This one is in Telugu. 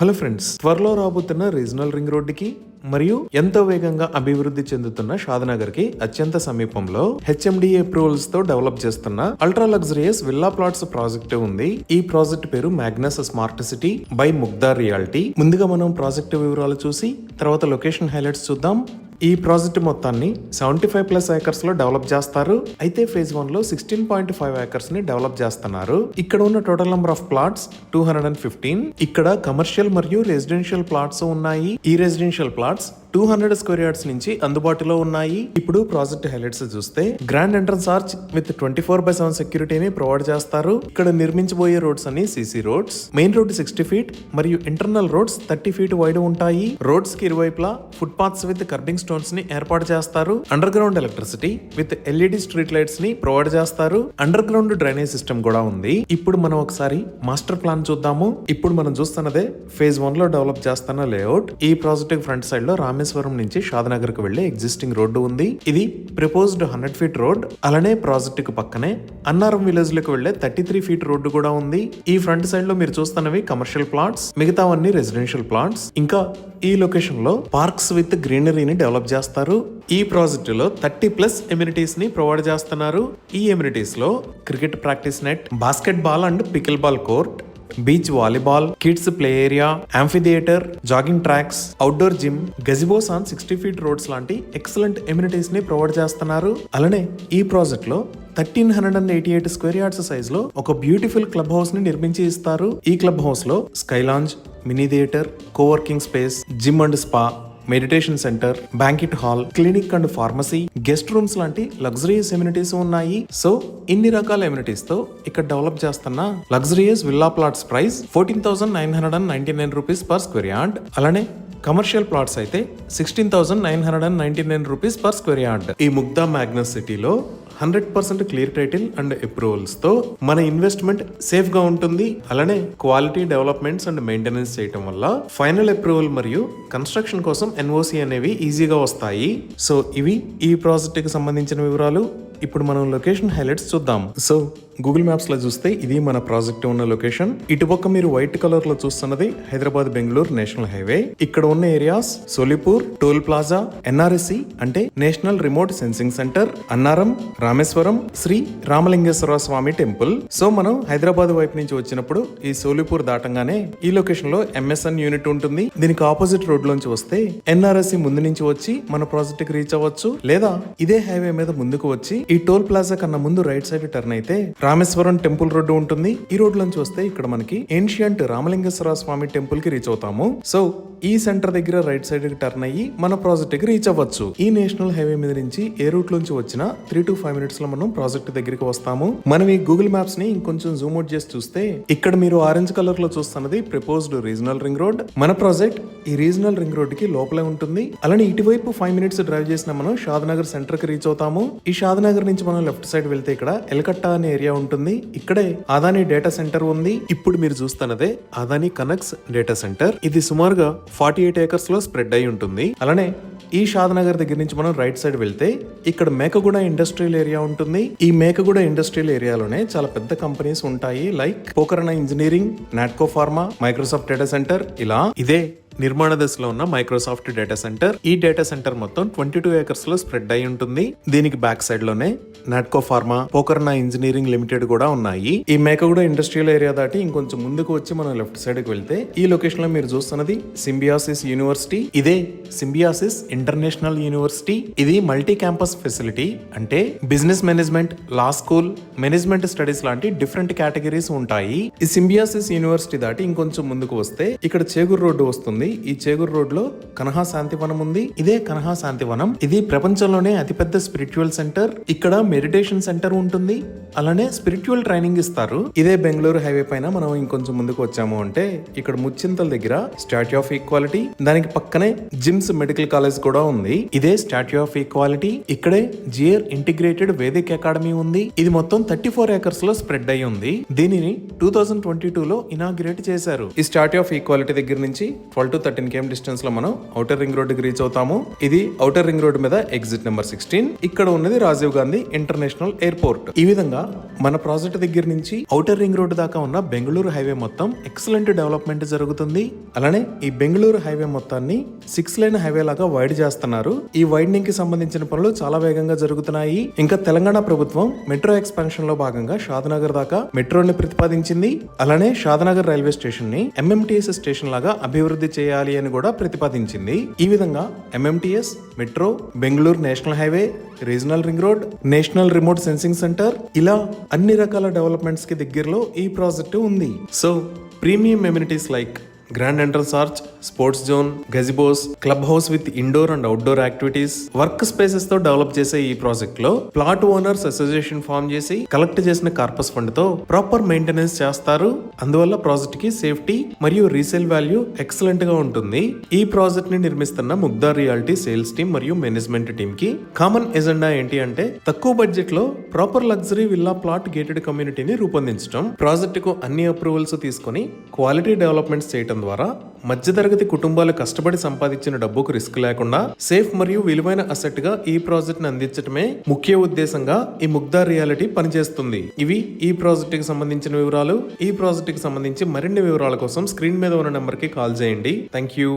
హలో ఫ్రెండ్స్, త్వరలో రాబోతున్న రీజనల్ రింగ్ రోడ్డుకి మరియు ఎంతో వేగంగా అభివృద్ధి చెందుతున్న షాద్నగర్ కి అత్యంత సమీపంలో హెచ్ఎండిఏ అప్రూవల్స్ తో డెవలప్ చేస్తున్న ultra luxurious villa plots project ఉంది. ఈ ప్రాజెక్ట్ పేరు Magnus smart city by Mugdha reality. ముందుగా మనం ప్రాజెక్ట్ వివరాలు చూసి తర్వాత లొకేషన్ హైలైట్స్ చూద్దాం. ఈ ప్రాజెక్ట్ మొత్తాన్ని 75+ ఏకర్స్ లో డెవలప్ చేస్తారు. అయితే ఫేజ్ 1 లో 16.5 ఏకర్స్ ని డెవలప్ చేస్తున్నారు. ఇక్కడ ఉన్న టోటల్ నెంబర్ ఆఫ్ ప్లాట్స్ 215. ఇక్కడ కమర్షియల్ మరియు రెసిడెన్షియల్ ప్లాట్స్ ఉన్నాయి. ఈ రెసిడెన్షియల్ ప్లాట్స్ 200 స్క్వేర్ యార్డ్స్ నుంచి అందుబాటులో ఉన్నాయి. ఇప్పుడు ప్రాజెక్ట్ హైలైట్స్ చూస్తే గ్రాండ్ ఎంట్రన్స్ ఆర్చ్ విత్ 24/7 సెక్యూరిటీని ప్రొవైడ్ చేస్తారు. ఇక్కడ నిర్మించబోయే రోడ్స్ అన్ని CC roads. Main road 60 feet మరియు ఇంటర్నల్ రోడ్స్ 30 ఫీట్ వైడ్ ఉంటాయి. రోడ్స్ కి ఇరువైపులా foot paths with kerbing stones ని ఏర్పాటు చేస్తారు. Under ground electricity with LED street lights ని ప్రొవైడ్ చేస్తారు. అండర్ గ్రౌండ్ డ్రైనేజ్ సిస్టమ్ కూడా ఉంది. ఇప్పుడు మనం ఒకసారి మాస్టర్ ప్లాన్ చూద్దాము. ఇప్పుడు మనం చూస్తున్నదే ఫేజ్ 1 లో డెవలప్ చేస్తున్న లేఅవుట్. ఈ ప్రాజెక్ట్ ఫ్రంట్ సైడ్ లో రామేశ్వరం నుంచి షాద్నగర్ కు వెళ్లే ఎగ్జిస్టింగ్ రోడ్డు ఉంది. ఇది ప్రపోజ్డ్ 100 ఫీట్ రోడ్. అలానే ప్రాజెక్ట్ కు పక్కనే అన్నారం విలేజ్ లకు వెళ్లే 33 ఫీట్ రోడ్డు కూడా ఉంది. ఈ ఫ్రంట్ సైడ్ లో మీరు చూస్తున్నవి కమర్షియల్ ప్లాట్స్, మిగతావన్నీ రెసిడెన్షియల్ ప్లాట్స్. ఇంకా ఈ లొకేషన్ లో పార్క్స్ విత్ గ్రీనరీని డెవలప్ చేస్తారు. ఈ ప్రాజెక్ట్ లో 30+ ఎమ్యూనిటీస్ ని ప్రొవైడ్ చేస్తున్నారు. ఈ ఎమ్యూనిటీస్ లో cricket practice net, basket ball and pickle ball court, beach volleyball, kids play area, amphitheatre, jogging tracks, outdoor gym, గజిబోస్ on 60 feet roads లాంటి ఎక్సలెంట్ ఎమ్యూనిటీస్ ని ప్రొవైడ్ చేస్తున్నారు. అలానే ఈ ప్రాజెక్ట్ లో 1388 స్క్వేర్ యార్డ్స్ సైజ్ లో ఒక బ్యూటిఫుల్ క్లబ్ హౌస్ ని నిర్మించి ఇస్తారు. ఈ క్లబ్ హౌస్ లో sky lounge, mini theatre, coworking space, gym and spa, meditation centre, banquet hall, clinic and pharmacy, guest rooms లాంటి లగ్జరియస్ ఎమ్యూనిటీస్ ఉన్నాయి. సో ఇన్ని రకాల ఎమ్యూనిటీస్ తో ఇక్కడ డెవలప్ చేస్తున్న luxurious villa plots price 14,999 rupees per square yard. అలానే కమర్షియల్ ప్లాట్స్ అయితే 16,999 రూపీస్ పర్ స్క్వేర్ యార్డ్. ఈ ముగ్ధా మ్యాగ్నస్ సిటీలో 100% క్లియర్ టైటిల్ అండ్ అప్రూవల్స్ తో మన ఇన్వెస్ట్మెంట్ సేఫ్ గా ఉంటుంది. అలానే క్వాలిటీ డెవలప్మెంట్స్ అండ్ మెయింటెనెన్స్ చేయటం వల్ల ఫైనల్ అప్రూవల్ మరియు కన్స్ట్రక్షన్ కోసం ఎన్ఓసి అనేవి ఈజీగా వస్తాయి. సో ఇవి ఈ ప్రాజెక్ట్ కి సంబంధించిన వివరాలు. ఇప్పుడు మనం లొకేషన్ హైలైట్స్ చూద్దాం. సో గూగుల్ మ్యాప్స్ లో చూస్తే ఇది మన ప్రాజెక్ట్ ఉన్న లొకేషన్. ఇటుపక్క మీరు వైట్ కలర్ లో చూస్తున్నది హైదరాబాద్ బెంగళూరు నేషనల్ హైవే. ఇక్కడ ఉన్న areas Solipur, toll plaza, NRSC అంటే national remote sensing centre, Annaram, Rameswaram, Sri Ramalingeswara Swamy temple. So మనం హైదరాబాద్ వైపు నుంచి వచ్చినప్పుడు ఈ సోలిపూర్ దాటంగానే ఈ లొకేషన్ లో ఎంఎస్ఎన్ యూనిట్ ఉంటుంది. దీనికి ఆపోజిట్ రోడ్ లోంచి వస్తే ఎన్ఆర్ఎస్సి ముందు నుంచి వచ్చి మన ప్రాజెక్ట్ కి రీచ్ అవ్వచ్చు. లేదా ఇదే హైవే మీద ముందుకు వచ్చి ఈ టోల్ ప్లాజా కన్నా ముందు రైట్ సైడ్ టర్న్ అయితే రామేశ్వరం టెంపుల్ రోడ్డు ఉంటుంది. ఈ రోడ్ నుంచి వస్తే ఇక్కడ మనకి ఏన్షియంట్ రామలింగేశ్వర స్వామి టెంపుల్ కి రీచ్ అవుతాము. సో ఈ సెంటర్ దగ్గర రైట్ సైడ్ కి టర్న్ అయ్యి మన ప్రాజెక్ట్ కి రీచ్ అవ్వచ్చు. ఈ నేషనల్ హైవే మీద నుంచి ఏ రూట్ నుంచి వచ్చినా 3 to 5 minutes లో మనం ప్రాజెక్ట్ దగ్గరికి వస్తాము. మనం ఈ గూగుల్ మ్యాప్స్ ని ఇంకొంచెం జూమ్ అవుట్ చేసి చూస్తే ఇక్కడ మీరు ఆరెంజ్ కలర్ లో చూస్తున్నది ప్రపోజ్డ్ రీజనల్ రింగ్ రోడ్. మన ప్రాజెక్ట్ ఈ రీజనల్ రింగ్ రోడ్ కి లోపలే ఉంటుంది. అలానే ఇటువైపు 5 minutes డ్రైవ్ చేసిన మనం షాద్నగర్ సెంటర్ కి రీచ్ అవుతాము. ఈ షాద్నగర్ నుంచి మనం లెఫ్ట్ సైడ్ వెళ్తే ఇక్కడ ఎల్కట్టా అనే ఏరియా ఉంటుంది. ఇక్కడే అదానీ డేటా సెంటర్ ఉంది. ఇప్పుడు మీరు చూస్తున్నదే అదానీ కనెక్ట్స్ డేటా సెంటర్. ఇది సుమారుగా 48 ఏకర్స్ లో స్ప్రెడ్ అయి ఉంటుంది. అలానే ఈ షాద్నగర్ దగ్గర నుంచి మనం రైట్ సైడ్ వెళ్తే ఇక్కడ మేకగూడ ఇండస్ట్రియల్ ఏరియా ఉంటుంది. ఈ మేకగూడ ఇండస్ట్రియల్ ఏరియాలోనే చాలా పెద్ద కంపెనీస్ ఉంటాయి. Like Pokarna engineering, Natco pharma, Microsoft data centre. ఇలా ఇదే నిర్మాణ దశలో ఉన్న మైక్రోసాఫ్ట్ డేటా సెంటర్. ఈ డేటా సెంటర్ మొత్తం 22 ఏకర్స్ లో స్ప్రెడ్ అయి ఉంటుంది. దీనికి బ్యాక్ సైడ్ లోనే Natco pharma, Pokarna engineering limited కూడా ఉన్నాయి. ఈ మేకగూడ ఇండస్ట్రియల్ ఏరియా దాటి ఇంకొంచెం ముందుకు వచ్చి మనం లెఫ్ట్ సైడ్ కి వెళ్తే ఈ లొకేషన్ లో మీరు చూస్తున్నది సింబియాసిస్ యూనివర్సిటీ. ఇదే సింబియాసిస్ ఇంటర్నేషనల్ యూనివర్సిటీ. ఇది మల్టీ క్యాంపస్ ఫెసిలిటీ. అంటే బిజినెస్ మేనేజ్మెంట్, లా స్కూల్, మేనేజ్మెంట్ స్టడీస్ లాంటి డిఫరెంట్ కేటగిరీస్ ఉంటాయి. ఈ సింబియాసిస్ యూనివర్సిటీ దాటి ఇంకొంచెం ముందుకు వస్తే ఇక్కడ చేగూరు రోడ్డు వస్తుంది. ఈ చేగూరు రోడ్ లో కన్హా శాంతివనం ఉంది. ఇదే కన్హా శాంతివనం. ఇది ప్రపంచంలోనే అతిపెద్ద స్పిరిచువల్ సెంటర్. ఇక్కడ మెడిటేషన్ సెంటర్ ఉంటుంది. అలానే స్పిరిచువల్ ట్రైనింగ్ ఇస్తారు. ఇదే బెంగళూరు హైవే పైన మనం ఇంకొంచెం ముందుకు వచ్చాము అంటే ఇక్కడ ముచ్చింతల దగ్గర స్టాట్యూ ఆఫ్ ఈక్వాలిటీ, దానికి పక్కనే జిమ్స్ మెడికల్ కాలేజ్ కూడా ఉంది. ఇదే స్టాట్యూ ఆఫ్ ఈక్వాలిటీ. ఇక్కడే జియర్ ఇంటిగ్రేటెడ్ వేదిక్ అకాడమీ ఉంది. ఇది మొత్తం 34 ఏకర్స్ లో స్ప్రెడ్ అయి ఉంది. దీనిని 2022 లో ఇనాగ్రేట్ చేశారు. ఈ స్టాట్యూ ఆఫ్ ఈక్వాలిటీ దగ్గర నుంచి 12 to 13 km డిస్టెన్స్ లో మనం ఔటర్ రింగ్ రోడ్ కి రీచ్ అవుతాము. ఇది ఔటర్ రింగ్ రోడ్ మీద ఎగ్జిట్ నెంబర్ 16. ఇక్కడ ఉన్నది రాజీవ్ గాంధీ ఇంటర్నేషనల్ ఎయిర్పోర్ట్. ఈ విధంగా మన ప్రాజెక్ట్ దగ్గర నుంచి ఔటర్ రింగ్ రోడ్ దాకా ఉన్న బెంగళూరు హైవే మొత్తం ఎక్సలెంట్ డెవలప్మెంట్ జరుగుతుంది. అలానే ఈ బెంగళూరు హైవే మొత్తాన్ని 6 లేన్ హైవే లాగా వైడ్ చేస్తున్నారు. ఈ వైడనింగ్ కి సంబంధించిన పనులు చాలా వేగంగా జరుగుతున్నాయి. ఇంకా తెలంగాణ ప్రభుత్వం మెట్రో ఎక్స్పాన్షన్ లో భాగంగా షాద్నగర్ దాకా మెట్రోని ప్రతిపాదించింది. అలానే షాద్నగర్ రైల్వే స్టేషన్ ని ఎంఎంటీఎస్ స్టేషన్ లాగా అభివృద్ధి చేయాలి అని కూడా ప్రతిపాదించింది. ఈ విధంగా MMTS, metro, Bengaluru national highway, regional ring road, national remote sensing centre, ఇలా అన్ని రకాల డెవలప్మెంట్స్ కి దగ్గరలో ఈ ప్రాజెక్టు ఉంది. So premium amenities like grand entrance arch, sports zone, gazebos, club house with indoor and outdoor activities, work spaces తో డెవలప్ చేసే ఈ ప్రాజెక్ట్ లో ప్లాట్ ఓనర్స్ అసోసియేషన్ ఫామ్ చేసి కలెక్ట్ చేసిన కార్పస్ ఫండ్ తో ప్రాపర్ మెయింటెనెన్స్ చేస్తారు. అందువల్ల ప్రాజెక్ట్ కి సేఫ్టీ మరియు రీసేల్ వాల్యూ ఎక్సలెంట్ గా ఉంటుంది. ఈ ప్రాజెక్ట్ ని నిర్మిస్తున్న ముగ్ధా రియాలిటీ సేల్స్ టీమ్ మరియు మేనేజ్మెంట్ టీమ్ కి కామన్ ఎజెండా ఏంటి అంటే తక్కువ బడ్జెట్ లో proper luxury villa plot gated కమ్యూనిటీని రూపొందించడం, ప్రాజెక్ట్ కు అన్ని అప్రూవల్స్ తీసుకుని క్వాలిటీ డెవలప్మెంట్స్ చేయడం ద్వారా మధ్యతరగతి కుటుంబాలు కష్టపడి సంపాదించిన డబ్బుకు రిస్క్ లేకుండా సేఫ్ మరియు విలువైన అసెట్ గా ఈ ప్రాజెక్ట్ ని అందించడమే ముఖ్య ఉద్దేశంగా ఈ ముగ్ధా రియాలిటీ పనిచేస్తుంది. ఇవి ఈ ప్రాజెక్ట్ కి సంబంధించిన వివరాలు. ఈ ప్రాజెక్ట్ కి సంబంధించి మరిన్ని వివరాల కోసం స్క్రీన్ మీద ఉన్న నెంబర్ కి కాల్ చేయండి. Thank you.